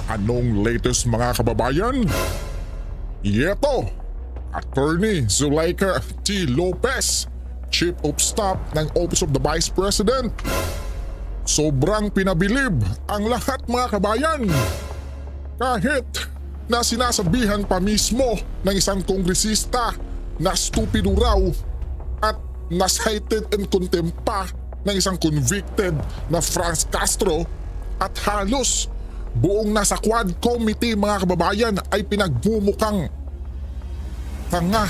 Anong latest mga kababayan? Ito, Attorney Zuleika T. Lopez, Chief of Staff ng Office of the Vice President. Sobrang pinabilib ang lahat mga kabayan. Kahit na sinasabihan pa mismo ng isang kongresista na stupido raw at na-cited in contempt pa ng isang convicted na Franz Castro at halos buong nasa Quad Committee mga kababayan ay pinagmumukhang tanga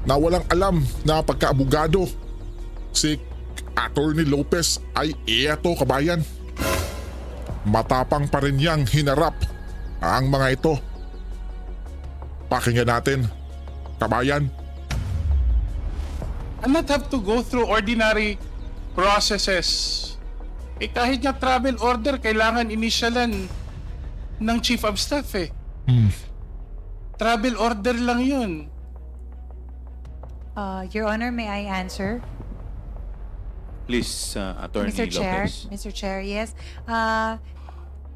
na walang alam na pagkaabogado. Si Attorney Lopez ay eto kabayan. Matapang pa rin niyang hinarap ang mga ito. Pakinggan natin, kabayan. And not have to go through ordinary processes. Kahit nga travel order, kailangan initialan ng Chief of Staff Travel order lang yun. Your Honor, may I answer? Please, Attorney Mr. Chair, Lopez. Mr. Chair, yes.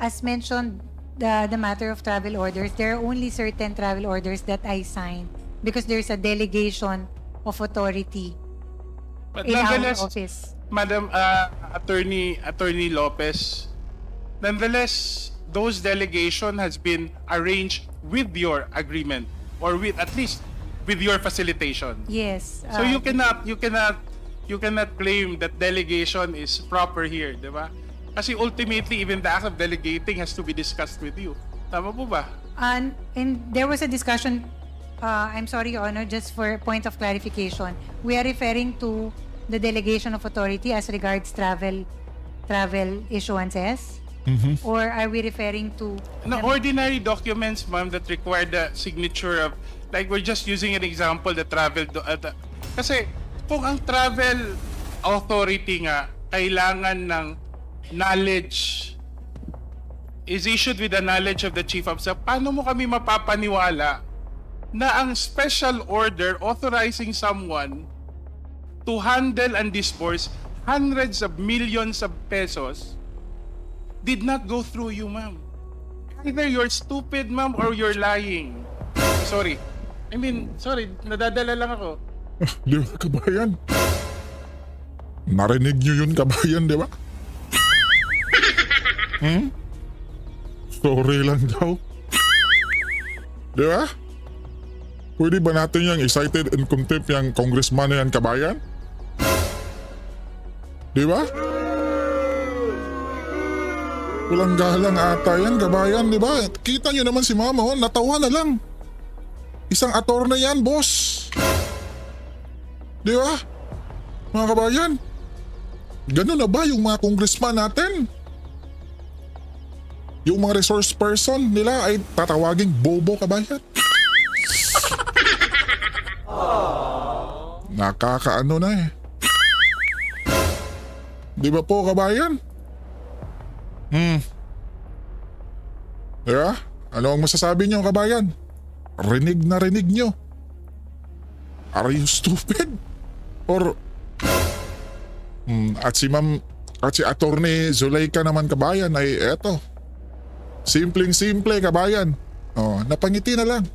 As mentioned, the matter of travel orders, there are only certain travel orders that I sign because there's a delegation of authority But in our nonetheless, office. Madam Attorney Lopez, nonetheless, those delegation has been arranged with your agreement or with at least with your facilitation. Yes. So you cannot claim that delegation is proper here, di ba? Kasi ultimately, even the act of delegating has to be discussed with you. Tama po ba? And there was a discussion, I'm sorry, Your Honor, just for point of clarification. We are referring to the delegation of authority as regards travel issuances? Or are we referring to... No, ordinary documents, ma'am, that require the signature of, like we're just using an example, the travel... kasi kung ang travel authority nga kailangan ng knowledge, is issued with the knowledge of the Chief of Staff, paano mo kami mapapaniwala na ang special order authorizing someone to handle and disburse hundreds of millions of pesos did not go through you, ma'am? Either you're stupid, ma'am, or you're lying. Sorry. Sorry, nadadala lang ako. Di ba kabayan? Narinig niyo yun kabayan, di ba? Sorry lang daw. Di ba? Pwede ba natin yung excited in contempt yung congressman na yan kabayan? Di ba? Walang galang ata yan kabayan, di ba? Kita nyo naman si mama, oh, natawa na lang. Isang attorney yan, boss. Di ba? Mga kabayan, ganun na ba yung mga congressman natin? Yung mga resource person nila ay tatawaging bobo kabayan. Nakakaano na eh. Di ba po kabayan? Di ba? Ano ang masasabi niyo kabayan? Rinig na rinig niyo. Are you stupid? Or at si Attorney Zuleika naman kabayan ay eto. Simpleng-simple kabayan. Oh, napangiti na lang.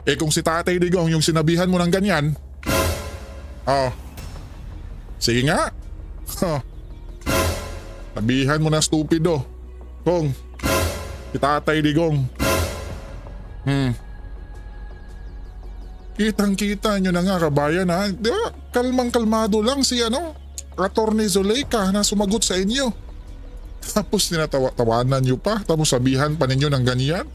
Eh kung si Tatay Digong yung sinabihan mo ng ganyan, oh, sige nga. Oh, sabihan mo na stupido. Kung si Tatay Digong. Kitang-kita nyo na nga kabayan ha. Di ba? Kalmang-kalmado lang si Attorney Zuleika na sumagot sa inyo. Tapos tinatawanan nyo pa. Tapos sabihan pa ninyo ng ganyan.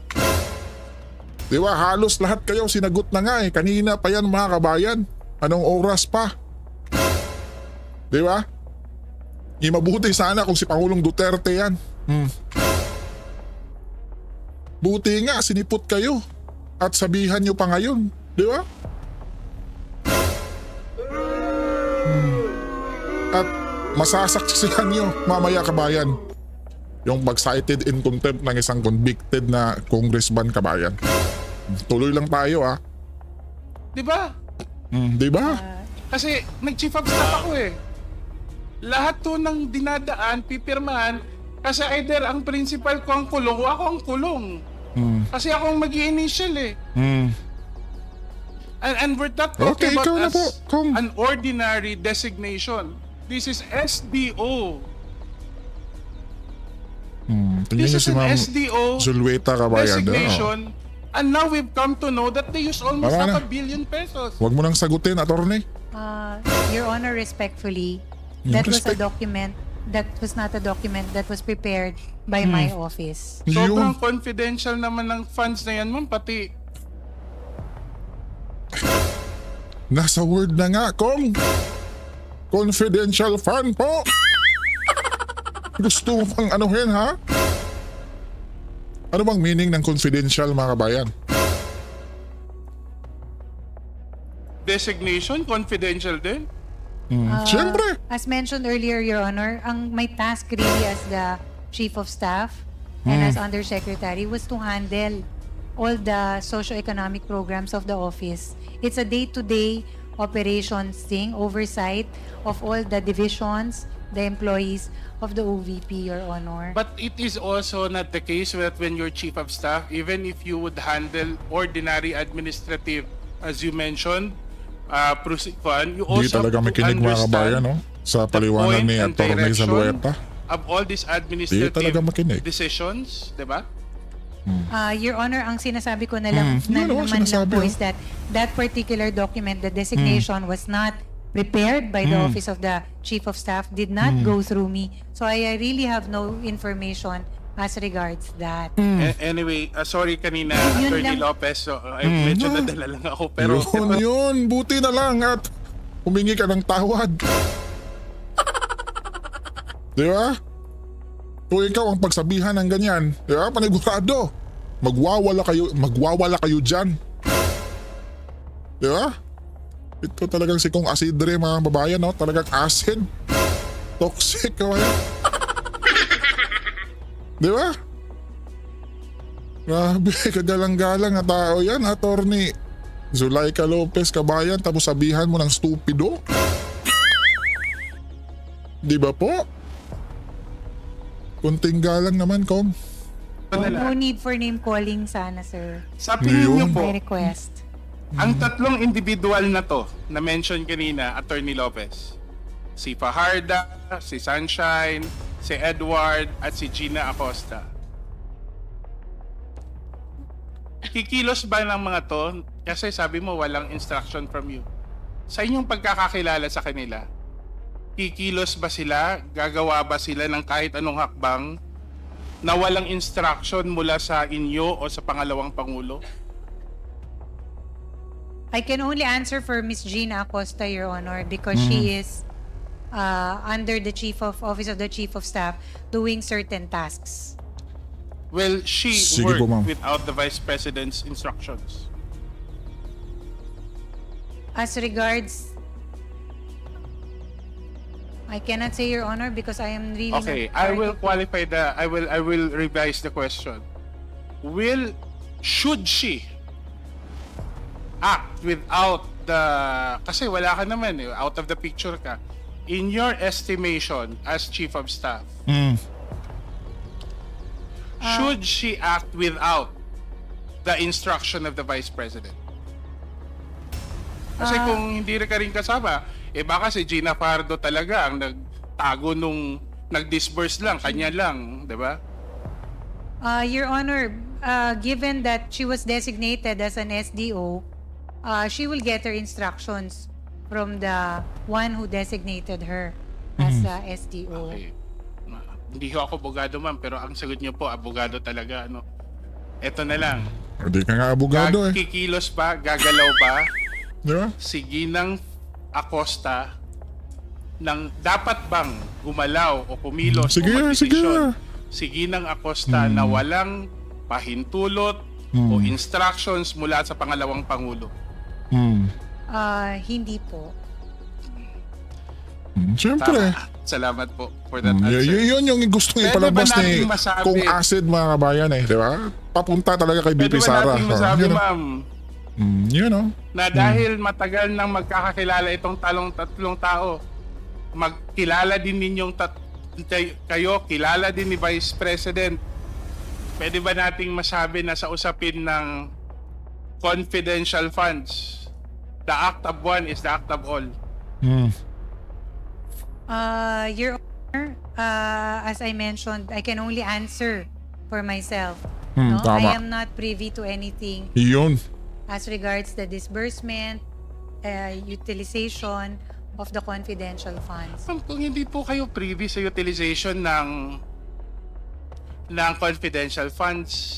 Di ba? Halos lahat kayo sinagot na nga eh. Kanina pa yan mga kabayan. Anong oras pa? Di ba? Mabuti sana kung si Pangulong Duterte yan. Buti nga sinipot kayo. At sabihan nyo pa ngayon. Di ba? At masasaksihan nyo mamaya kabayan yung pag-cited in contempt ng isang convicted na congressman kabayan. Tuloy lang tayo ha. Di ba? Di ba? Kasi nag-chief of staff ako eh. Lahat to ng dinadaan, pipirmahan, Kasi either ang principal ko ang kulong o ako ang kulong. Kasi ako ang mag-i-initial eh. And we're not Okay, talking ikaw na about po, Kong. an ordinary designation. This is SDO. Tingnan This niyo is si an Ma'am SDO Zulweta Cabayada. designation. And now we've come to know that they use almost Tama na. half a billion pesos. Huwag mo nang sagutin, attorney. Your Honor, respectfully, Yung that was a respect- document. That was not a document that was prepared by my office. Sobrang Yun. confidential naman ng funds na yan, ma'am. Pati Nasa word na nga, Kong. Confidential fund po. Gusto mo pang anuhin, ha? Ano bang meaning ng confidential, mga kabayan? designation, confidential din. Siyempre. As mentioned earlier, Your Honor, ang my task really as the Chief of Staff and as Undersecretary was to handle all the socio-economic programs of the office. It's a day-to-day operations thing, oversight of all the divisions, the employees of the OVP, Your Honor. But it is also not the case that when you're chief of staff, even if you would handle ordinary administrative, as you mentioned, you Di also talaga have to makinig, mga kabayan, understand no? Sa the paliwanag point ni and Atty. direction Zalueta. of all these Di talaga administrative makinig. decisions, di ba? Your Honor, ang sinasabi ko na lang Yun, naman lang sinasabi, po oh. is that that particular document, the designation was not prepared by the Office of the Chief of Staff, did not go through me. So I really have no information as regards that. Anyway, sorry kanina, Yun Attorney lang. Lopez, so, medyo nadala lang ako. Pero Yun, buti na lang at humingi ka ng tawad. Di ba? Kung ikaw ang pagsabihan ng ganyan, di ba? Panigurado. Magwawala kayo dyan. Di ba? Ito talagang si Kong Asidre, mga babayan, no? Talagang acid. Toxic, kawayan. Di ba? Grabe, kagalang-galang na tao yan, Attorney Zulaika Lopez Cabayan, tapos sabihan mo ng stupido? Di ba po? Kunting galang naman, Kong. No need for name calling sana, sir. sa tingin niyo Yun. po, My request. ang tatlong individual na to, na mention kanina, Attorney Lopez, si Fajarda, si Sunshine, si Edward, at si Gina Acosta. Kikilos ba ng mga to? Kasi sabi mo walang instruction from you. Sa inyong pagkakakilala sa kanila, kikilos ba sila? Gagawa ba sila ng kahit anong hakbang na walang instruction mula sa inyo o sa pangalawang pangulo? I can only answer for Miss Gina Acosta, Your Honor, because she is under the Office of the Chief of Staff doing certain tasks. Well, she Sige po, worked ma'am. without the Vice President's instructions. As regards, I cannot say, Your Honor, because I am really Okay, not I will part of qualify I will revise the question. Should she act without kasi wala ka naman eh, out of the picture ka. In your estimation as Chief of Staff, should she act without the instruction of the Vice President? Kasi kung hindi ka rin kasama, baka si Gina Pardo talaga ang nagtago nung nag-disburse lang, kanya lang, di ba? Your Honor, given that she was designated as an SDO, she will get her instructions from the one who designated her as a SDO. Okay. Hindi ko ako abogado, ma'am, pero ang sagot niyo po, abogado talaga, ano. Eto na lang. Hindi ka nga abogado eh. Kikilos pa, gagalaw pa, Di ba? si Ginang Acosta nang dapat bang gumalaw o kumilos Sige, o magdesisyon sige. si Ginang Acosta na walang pahintulot o instructions mula sa pangalawang pangulo. Hindi po. Siyempre. Tama. Salamat po for that answer. Yun yung gustong Pwede ipalabas ba ni nating masabi- Kong Acid, mga kabayan eh. Di ba? Papunta talaga kay Pwede BP ba Sara. natin masabi, Yun, ma'am, Yun o. na dahil matagal nang magkakakilala itong tatlong tao, magkilala din ninyong kayo kilala din ni Vice President, pwede ba nating masabi na sa usapin ng confidential funds, the act of one is the act of all? Your Honor, as I mentioned, I can only answer for myself. No? Tama. I am not privy to anything Yun. as regards the disbursement, utilization of the confidential funds. Ma'am, kung hindi po kayo privy sa utilization ng confidential funds,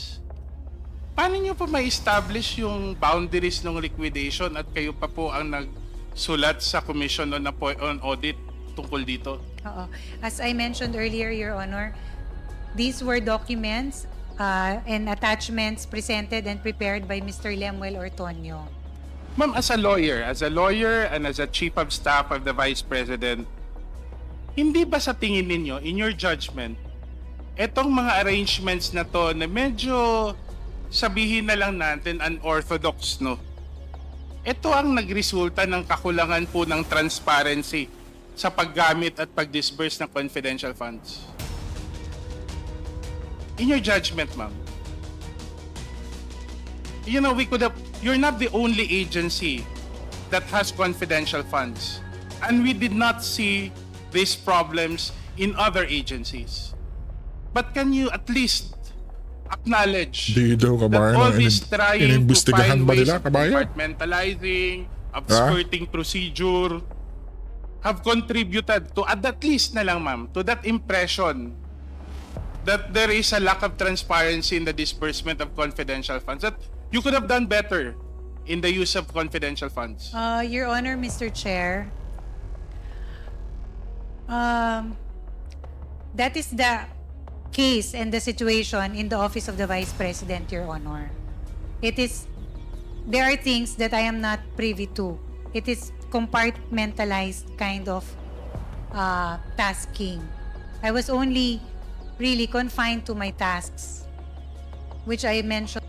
paano nyo po ma-establish yung boundaries ng liquidation at kayo pa po ang nagsulat sa Commission on Audit tungkol dito? Oo. As I mentioned earlier, Your Honor, these were documents and attachments presented and prepared by Mr. Lemuel Ortonio. Ma'am, as a lawyer and as a chief of staff of the Vice President, hindi ba sa tingin ninyo, in your judgment, etong mga arrangements na to na medyo sabihin na lang natin unorthodox, no? Ito ang nagresulta ng kakulangan po ng transparency sa paggamit at pag-disburse ng confidential funds. In your judgment, ma'am, you know, you're not the only agency that has confidential funds. And we did not see these problems in other agencies. But can you at least acknowledge Di daw, that kabayan, all ang this trying to inimbestigahan find ba ways nila, of kabayan? compartmentalizing, of skirting procedure, have contributed to, at least na lang, ma'am, to that impression that there is a lack of transparency in the disbursement of confidential funds, that you could have done better in the use of confidential funds? Your Honor, Mr. Chair, that is the case and the situation in the Office of the Vice President, Your Honor. There are things that I am not privy to. It is compartmentalized kind of tasking. I was only really confined to my tasks, which I mentioned.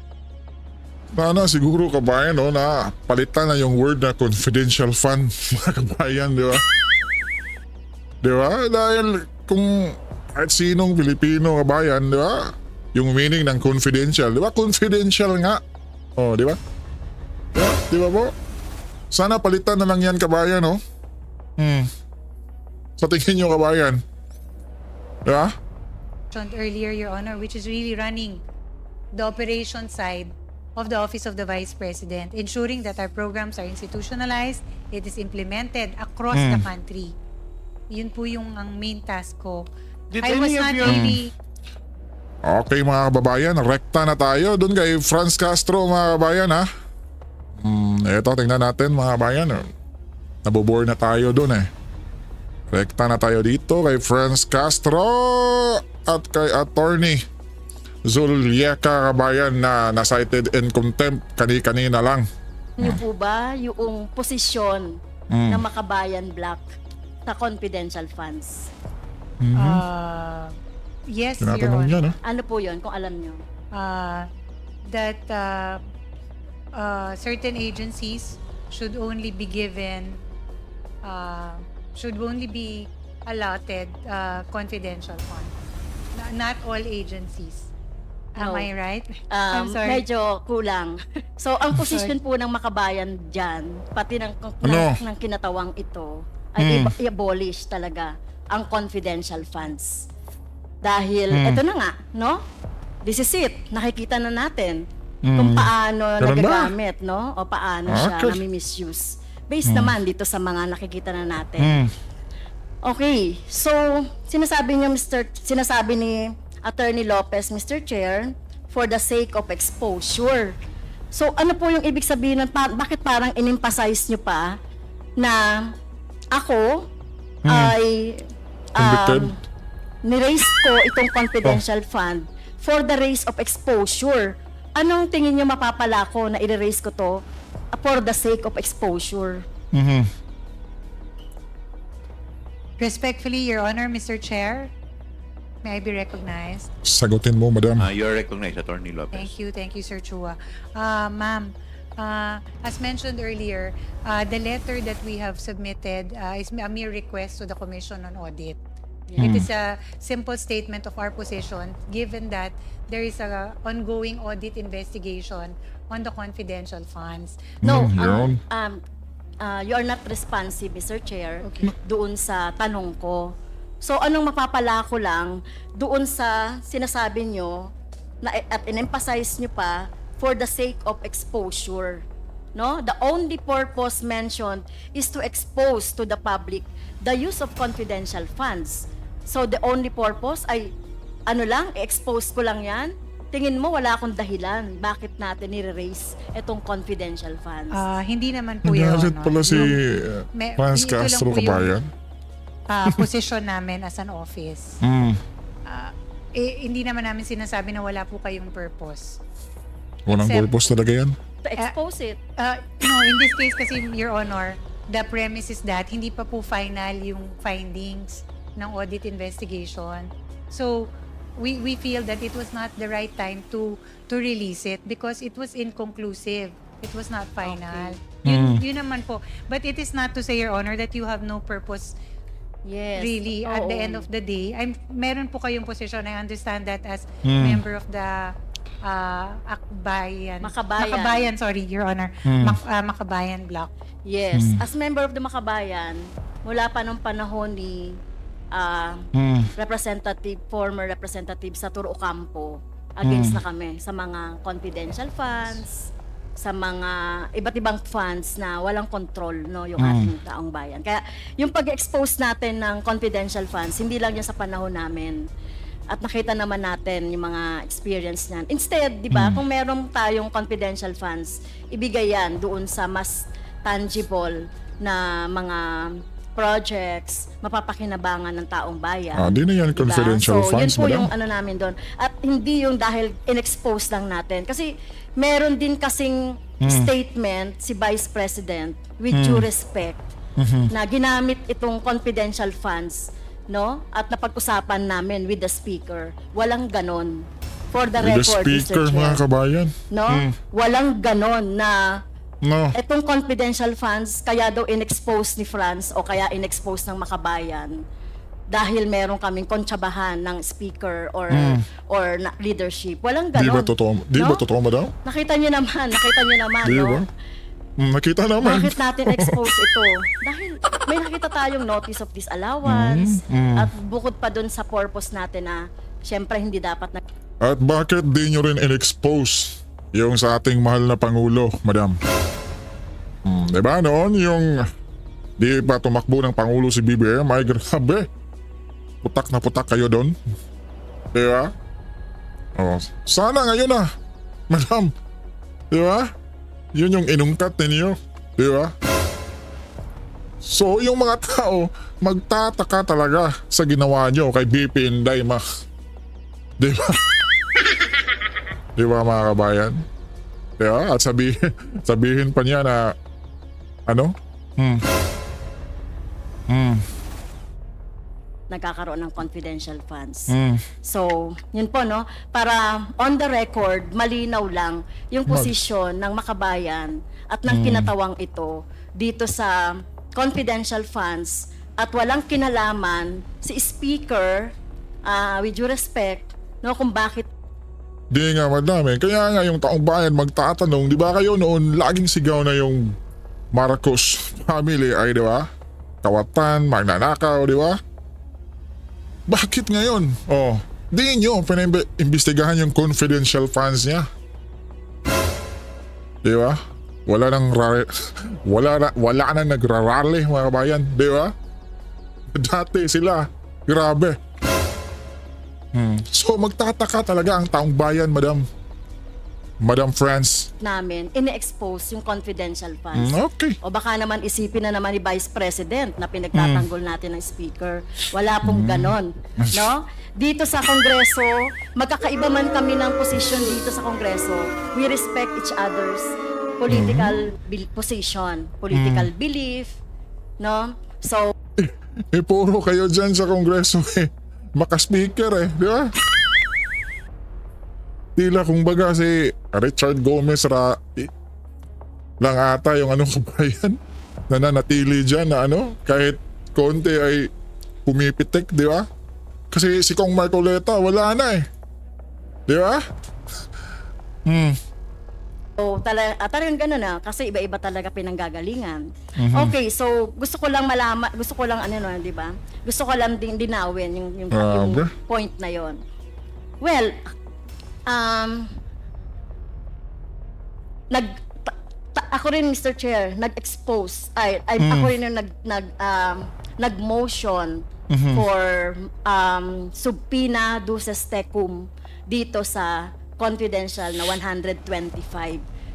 Sana siguro kabayan, no, na palitan na yung word na confidential fund, mga kabayan, di ba? Di ba? Dahil kung kahit sinong Pilipino kabayan, di ba? Yung meaning ng confidential, di ba? Confidential nga. Oh, di ba? Di ba po? Sana palitan na lang yan kabayan, no? Sa tingin nyo kabayan. Di ba? Earlier, Your Honor, which is really running the operation side of the Office of the Vice President, ensuring that our programs are institutionalized, it is implemented across the country. Yun po yung ang main task ko. Did I was any of not your- really... Okay mga kababayan, rekta na tayo doon kay Franz Castro mga kababayan ha. Eto tingnan natin mga kababayan. Nabobore na tayo doon eh. Rekta na tayo dito kay Franz Castro at kay Attorney Zulieka kabayan na cited in contempt kani-kanina lang. Niyo po ba yung posisyon ng Makabayan Black sa confidential funds? Yes, Your Tinatanong Honor. yan ha. Ano po yun, kung alam nyo? That certain agencies should only be given, should only be allotted confidential funds. Not all agencies. Am No. I right? I'm sorry. Medyo kulang. So, ang posisyon po ng Makabayan dyan, pati ng kinatawang ito, ay i-abolish talaga ang confidential funds. Dahil, eto na nga, no? This is it. Nakikita na natin kung paano Ganun ba? nagagamit, no? O paano siya Okay. nami-misuse. Based naman dito sa mga nakikita na natin. Okay, so sinasabi ni Attorney Lopez, Mr. Chair, for the sake of exposure. So ano po yung ibig sabihin bakit parang in-emphasize nyo pa na ako ay Convicted? ni-raise ko itong confidential fund for the raise of exposure. Anong tingin nyo mapapala ko na i-raise ko to for the sake of exposure? Respectfully, Your Honor, Mr. Chair, may I be recognized? Sagutin mo madam. You're recognized, Attorney Lopez. Thank you, Sir Chua. Ma'am, as mentioned earlier, the letter that we have submitted is a mere request to the Commission on Audit. It is a simple statement of our position given that there is a ongoing audit investigation on the confidential funds. No, Yun. you are not responsive, Mr. Chair, Okay. doon sa tanong ko. So, anong mapapala ko lang doon sa sinasabi nyo na, at in-emphasize nyo pa for the sake of exposure. No? The only purpose mentioned is to expose to the public the use of confidential funds. So, the only purpose ay, expose ko lang yan? Tingin mo, wala akong dahilan bakit natin nire-raise itong confidential funds. Hindi naman po, Your Nagalit Honor. pala si Franz ito lang Castro po yung, Kabayan. position namin as an office. Hindi naman namin sinasabi na wala po kayong purpose. Walang Except- purpose talaga yan. To expose it. No, in this case kasi, Your Honor, the premise is that hindi pa po final yung findings ng audit investigation. So, we feel that it was not the right time to release it because it was inconclusive. It was not final. Yun naman po. But it is not to say, Your Honor, that you have no purpose Yes. really at the Oo. end of the day. Meron po kayong position. I understand that as member of the Makabayan, sorry, Your Honor. Makabayan Block. Yes. As member of the Makabayan, mula pa nung panahon ni former representative sa Turo Ocampo, against na kami sa mga confidential funds, sa mga iba't ibang funds na walang control, no, yung ating taong bayan. Kaya yung pag-expose natin ng confidential funds, hindi lang yan sa panahon namin. At nakita naman natin yung mga experience niyan. Instead, di ba, kung meron tayong confidential funds, ibigay yan doon sa mas tangible na mga projects, mapapakinabangan ng taong bayan. Di na yan Diba? confidential So, funds, yun po yung madam. namin doon. At hindi yung dahil in-expose lang natin. Kasi meron din kasing statement si Vice President with due respect na ginamit itong confidential funds, no? At napag-usapan namin with the speaker. Walang ganon. For the With the record, speaker, Mr. mga Chair. kabayan. No? Walang ganon na No. itong confidential funds, kaya daw in-expose ni France o kaya in-expose ng Makabayan dahil meron kaming kontsabahan ng speaker or leadership. Walang Di ganon. ba totoo? Di ba totoo, madam? Nakita niyo naman, Di no? ba? Nakita naman. Bakit natin expose ito? Dahil may nakita tayong notice of disallowance at bukod pa dun sa purpose natin na syempre hindi dapat na At bakit di nyo rin in-expose yung sa ating mahal na Pangulo, madam? Diba noon yung di pa tumakbo ng Pangulo si BBM, ay grabe. Putak na putak kayo doon. Diba? Oh, sana ngayon madam. Diba? Yun yung inungkat ninyo. Diba? So yung mga tao magtataka talaga sa ginawa nyo kay BP Inday, Diba? Diba mga kabayan? Diba? At sabihin pa niya na nagkakaroon ng confidential funds. So, yun po, no? Para on the record, malinaw lang yung posisyon ng Makabayan at ng kinatawang ito dito sa confidential funds at walang kinalaman si Speaker, with due respect, no, kung bakit Di nga madami. Kaya nga yung taong bayan magtatanong, di ba kayo noon laging sigaw na yung Marcos family ay di ba? Kawatan, magnanakaw, di ba? Bakit ngayon? Di nyo pinaimbestigahan yung confidential funds niya. Di ba? Wala nang nagrarally mga kabayan, di ba? Dati sila, grabe. So magtataka talaga ang taong bayan, Madam France. namin ine-expose yung confidential funds. Okay. O baka naman isipin na naman ni Vice President na pinagtatanggol natin ng Speaker. Wala pong ganon. No? Dito sa Kongreso, magkakaiba man kami ng posisyon dito sa Kongreso, we respect each other's political position, political belief. No? So, Puro kayo dyan sa Kongreso maka-speaker di ba? Tila kumbaga si Richard Gomez lang ata yung kabayan na nanatili dyan na kahit konti ay pumipitik, di ba? Kasi si Kong Marcoleta, wala na eh. Di ba? So, talagang ganun na kasi iba-iba talaga pinanggagalingan. Okay, so gusto ko lang malaman, gusto ko lang di ba? Gusto ko lang din dinawin yung Grabe. point na yon. Well, ako rin, Mr. Chair, nag-expose, ako rin yung nag-motion for subpoena duces tecum dito sa confidential na 125,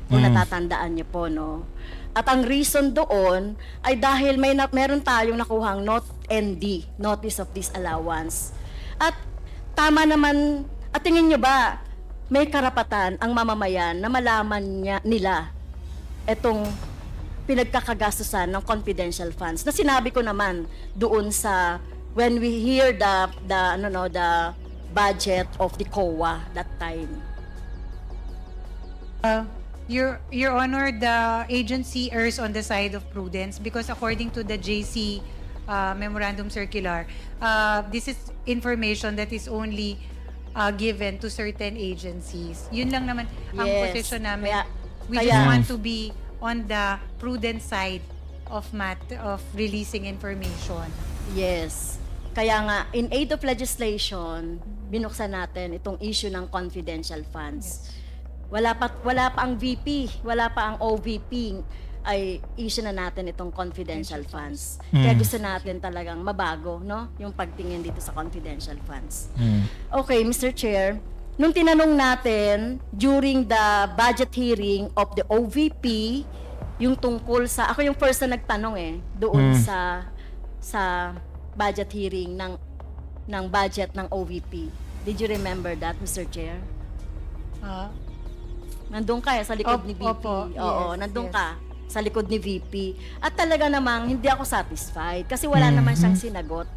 kung natatandaan niyo po, no? At ang reason doon ay dahil meron tayong nakuhang ND, Notice of Disallowance. At tama naman, at tingin niyo ba, may karapatan ang mamamayan na malaman nila itong pinagkakagastusan ng confidential funds na sinabi ko naman doon sa when we hear the budget of the COA that time. Your Honor, the agency errs on the side of prudence because according to the JC Memorandum Circular, this is information that is only given to certain agencies. Yun lang naman ang Yes. position namin. We Kaya- just want to be on the prudent side of releasing information. Yes. Kaya nga, in aid of legislation, binuksan natin itong issue ng confidential funds. Wala pa ang VP, wala pa ang OVP, ay issue na natin itong confidential funds. Kaya gusto natin talagang mabago, no? Yung pagtingin dito sa confidential funds. Okay, Mr. Chair, nung tinanong natin during the budget hearing of the OVP, yung tungkol sa, ako yung first na nagtanong doon sa budget hearing ng budget ng OVP. Did you remember that, Mr. Chair? Nandun ka sa likod ni VP. Opo, Oo, yes, nandun yes. ka sa likod ni VP. At talaga namang hindi ako satisfied kasi wala naman siyang sinagot.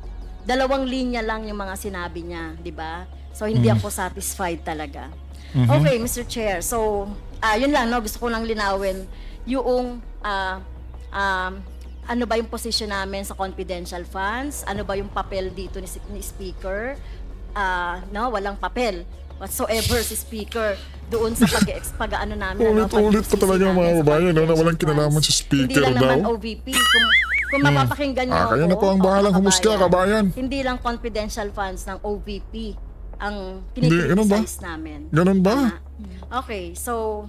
2 linya lang yung mga sinabi niya, di ba? So hindi ako satisfied talaga. Okay, Mr. Chair. So, yun lang, no? Gusto ko lang linawin yung ano ba yung position namin sa confidential funds? Ano ba yung papel dito ni Speaker? No, walang papel whatsoever si Speaker doon sa pag-ano namin. Ulit-ulit pa talaga yung mga babayan, no, na walang kinalaman sa Speaker Hindi lang naman daw. OVP. Kung mapapakinggan niyo Kaya na po ang bahalang humusga, kabayan. Hindi lang confidential funds ng OVP ang Hindi, ganun ba? kinikriticize namin. Ganun ba? Tama. Okay, so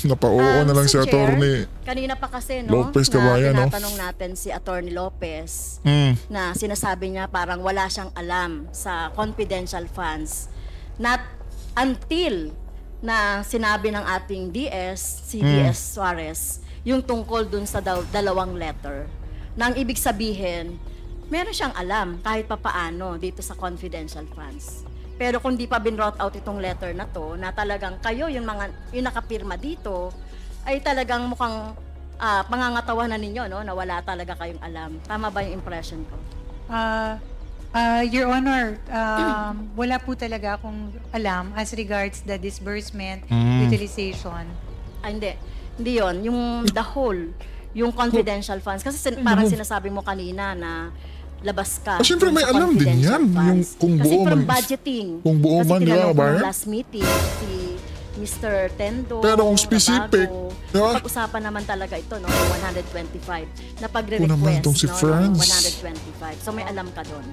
Napauo na lang si Mr. Chair, Attorney kanina pa kasi, no, Lopez Cabayan, no? tinatanong natin si Attorney Lopez Mm. na sinasabi niya parang wala siyang alam sa confidential funds. Not until na sinabi ng ating si DS Suarez, yung tungkol dun sa 2 letter. Nang ibig sabihin, meron siyang alam kahit papaano dito sa confidential funds. Pero kung di pa binrought out itong letter na to, na talagang kayo yung nakapirma dito, ay talagang mukhang pangangatawan na ninyo, no, na wala talaga kayong alam. Tama ba yung impression ko? Your Honor, wala po talaga akong alam as regards the disbursement, utilization. Hindi. Hindi yun. Yung the whole, yung confidential funds. Kasi parang sinasabi mo kanina na labas ka. Siyempre dun may sa alam din confidential yan. funds. Yung kung Kasi buo from man- budgeting. kung buo Kasi man, di ba, tinanong ko kabayan? nung last meeting, si Mr. Tendo, Pero kung specific, Rabago, di ba? pag-usapan naman talaga ito, no, 125, na Kung pagre-request, naman tong si no, Franz. 125. So may alam ka doon.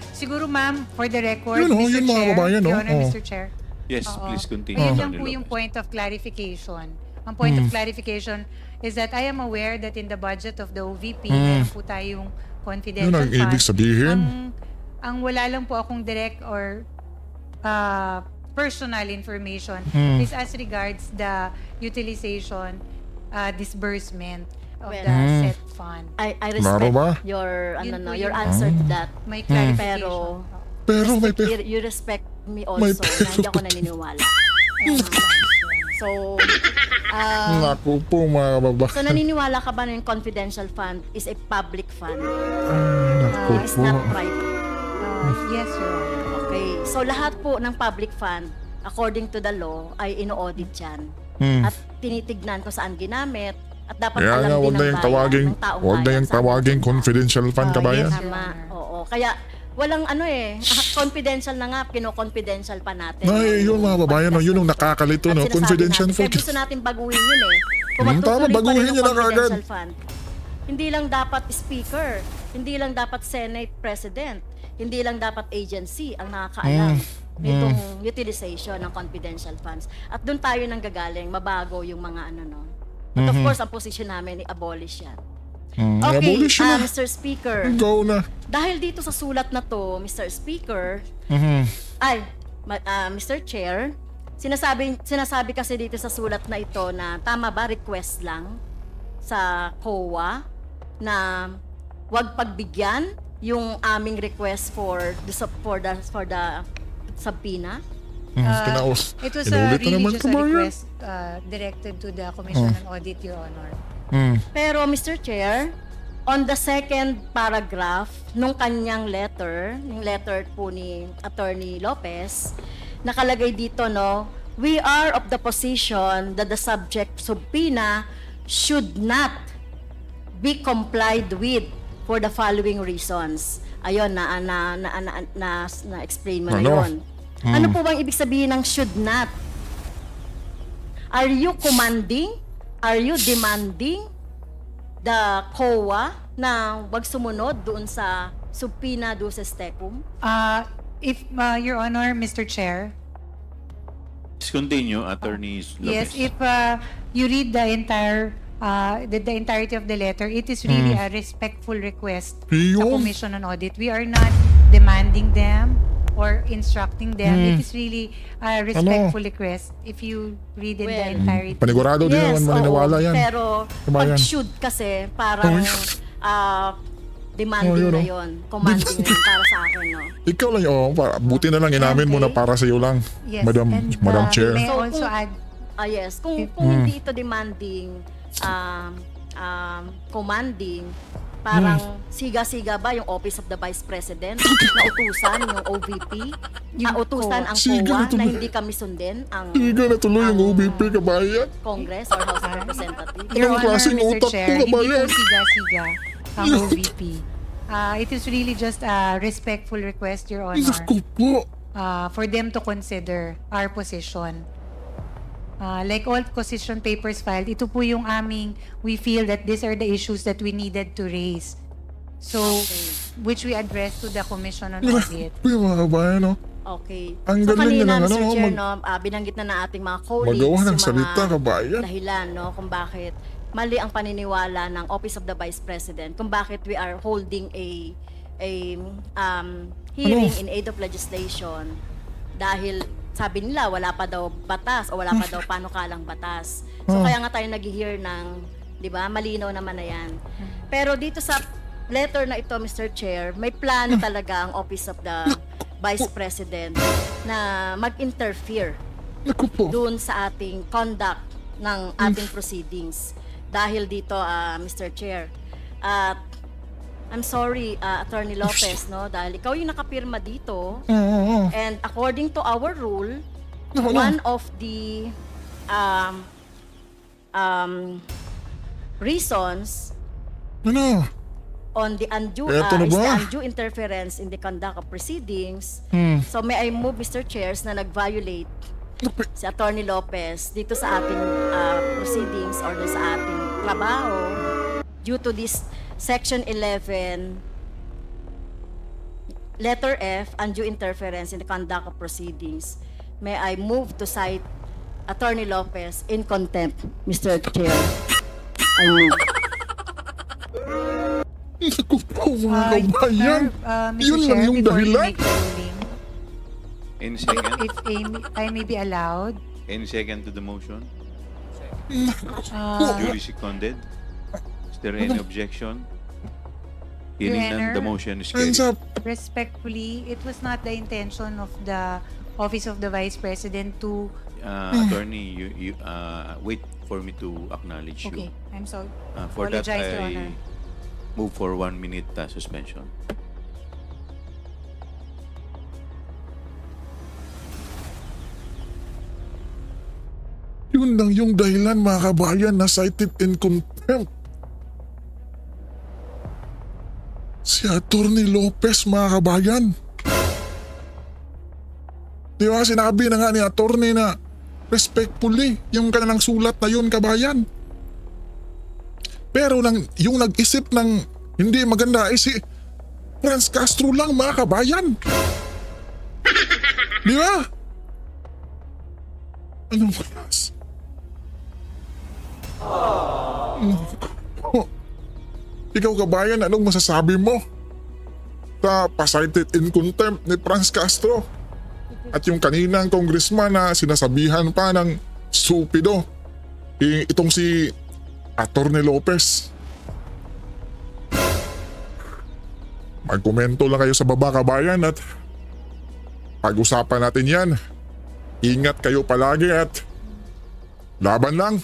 Siguro ma'am, for the record, Yun, Mr. yun, mga Chair, kabayan, no? Your Honor, Oh. Mr. Chair. Yes, Oo. please continue. Ayun lang Attorney po yung Lopez. point of clarification. Ang point of clarification is that I am aware that in the budget of the OVP, meron po tayong confidential Yun ang ibig funds. sabihin. Ang wala lang po akong direct or personal information is as regards the utilization, disbursement of Well, the set fund. I Klaro ba? respect your Yun po your yung- answer to that. May clarification. Pero may You respect me May also na hindi ako naniniwala. So, Naku po mga kababayan. so naniniwala ka ba na yung confidential fund is a public fund? Naku It's po. not private. Yes, Your Honor. Okay. So lahat po ng public fund, according to the law, ay ino-audit yan. At tinitignan kung saan ginamit at dapat Kaya alam nga, din huwag ng na yung bayan, tawaging, ng taong huwag na bayan yung saan tawaging napunta. confidential fund, kabayan. yes. Tama. Oo. Kaya walang ano confidential na nga, kino-confidential pa natin. Ay, yun mga babayan, no, yun yung nakakalito, no, At sinasabi confidential natin, kaya fund. gusto natin baguhin yun Kung Tama, magtutuloy pa baguhin rin niyo yung na kaagad. confidential fund, hindi lang dapat speaker, hindi lang dapat Senate President, hindi lang dapat agency ang nakakaalam nitong utilization ng confidential funds. At doon tayo nang gagaling, mabago yung mga ano, no. But of course, ang position namin, i-abolish yan. Okay, Abolish na. Mr. Speaker, Go na. dahil dito sa sulat na to, Mr. Speaker, Mr. Chair, sinasabi kasi dito sa sulat na ito na tama ba request lang sa COA na wag pagbigyan yung aming request for the subpoena? Kinaos. It was Inulit na really naman just a kabayan. request directed to the Commission on Audit, Your Honor. Pero Mr. Chair, on the second paragraph nung kanyang letter, yung letter po ni Attorney Lopez, nakalagay dito, no, we are of the position that the subject subpoena should not be complied with for the following reasons. Ayun, na-explain mo na Ano? yun. Ano po bang ibig sabihin ng should not? Are you commanding? Are you demanding the COA na wag sumunod doon sa subpoena doon sa STECUM? If, Your Honor, Mr. Chair, Please continue, Attorney Lopez. yes, if you read the entire the entirety of the letter, it is really a respectful request sa Yun. Commission on Audit. We are not demanding them or instructing them. It is really a respectful request. If you read in the Well, entirety. Panigurado din naman maniniwala oo, yan. pero Kabayan. pag should kasi parang demanding Oh, yun, na oh. yon, commanding na yun para sa akin, no? Ikaw lang yun. Buti na lang inamin mo Okay. na para sa iyo lang. Yes, Madam and, Chair. May I So, also kung- add, Yes, kung hindi ito demanding, commanding, parang siga-siga ba yung Office of the Vice President na utusan yung OVP? Yung Utusan ang Siga na COA na tuloy. hindi kami sundin ang Higa na tuloy yung OBP, kabayan. Congress or House of Representatives. Your Anong Honor, klaseng Mr. utak Chair, to, hindi kabayan? po siga-siga ang OVP. It is really just a respectful request, Your Honor, Naku po. for them to consider our position. Like all position papers filed, ito po yung we feel that these are the issues that we needed to raise. So, which we addressed to the Commission on Audit. Yung mga kabayan, no? Okay. Ang So galing kanina, nilang, Mr. ano, Chair, binanggit na ating mga colleagues Magawa ng yung salita, mga kabayan. dahilan, no, kung bakit mali ang paniniwala ng Office of the Vice President, kung bakit we are holding a hearing in aid of legislation dahil sabi nila wala pa daw batas o wala pa daw panukalang batas. So kaya nga tayo nag-hear ng, 'di ba? Malinaw naman na 'yan. Pero dito sa letter na ito, Mr. Chair, may plano talaga ang Office of the Vice President na mag-interfere Naku po. doon sa ating conduct ng ating proceedings. Dahil dito, Mr. Chair. At I'm sorry, Attorney Lopez, no, dahil ikaw yung nakapirma dito. And according to our rule, one of the reasons Ano? on the undue, Eto na is the ba? undue interference in the conduct of proceedings. So may I move, Mr. Chairs, na nag-violate si Attorney Lopez dito sa ating proceedings or sa ating trabaho due to this Section 11, letter F, undue interference in the conduct of proceedings. May I move to cite Attorney Lopez in contempt, Mr. Chair? I move. Naku po, mga kabayan. Mr. Yun lang Chair, yung before you dahilan. make the ruling, Any second? if I may be allowed, Any second to the motion? uh, Duly seconded? Is there any objection? Hearing Honor. none, the motion is Hands carried. up. respectfully, it was not the intention of the Office of the Vice President to... Attorney, you wait for me to acknowledge Okay, you. I'm sorry. For that, Apologize, Your I Honor. move for 1 minute suspension. Yun lang yung dahilan, mga kabayan, na cited in contempt. Si Atty. Lopez, mga kabayan. Di ba sinabi na nga ni Atty. Na respectfully yung kanilang sulat na yun, kabayan. Pero yung nag-isip ng hindi maganda ay si Franz Castro lang, mga kabayan. Di ba? Anong oras? Ikaw, kabayan, anong masasabi mo sa cited in contempt ni Franz Castro at yung kaninang congressman na sinasabihan pa ng stupido itong si Atty. Lopez? Magkomento lang kayo sa baba, kabayan, at pag-usapan natin yan. Ingat kayo palagi at laban lang.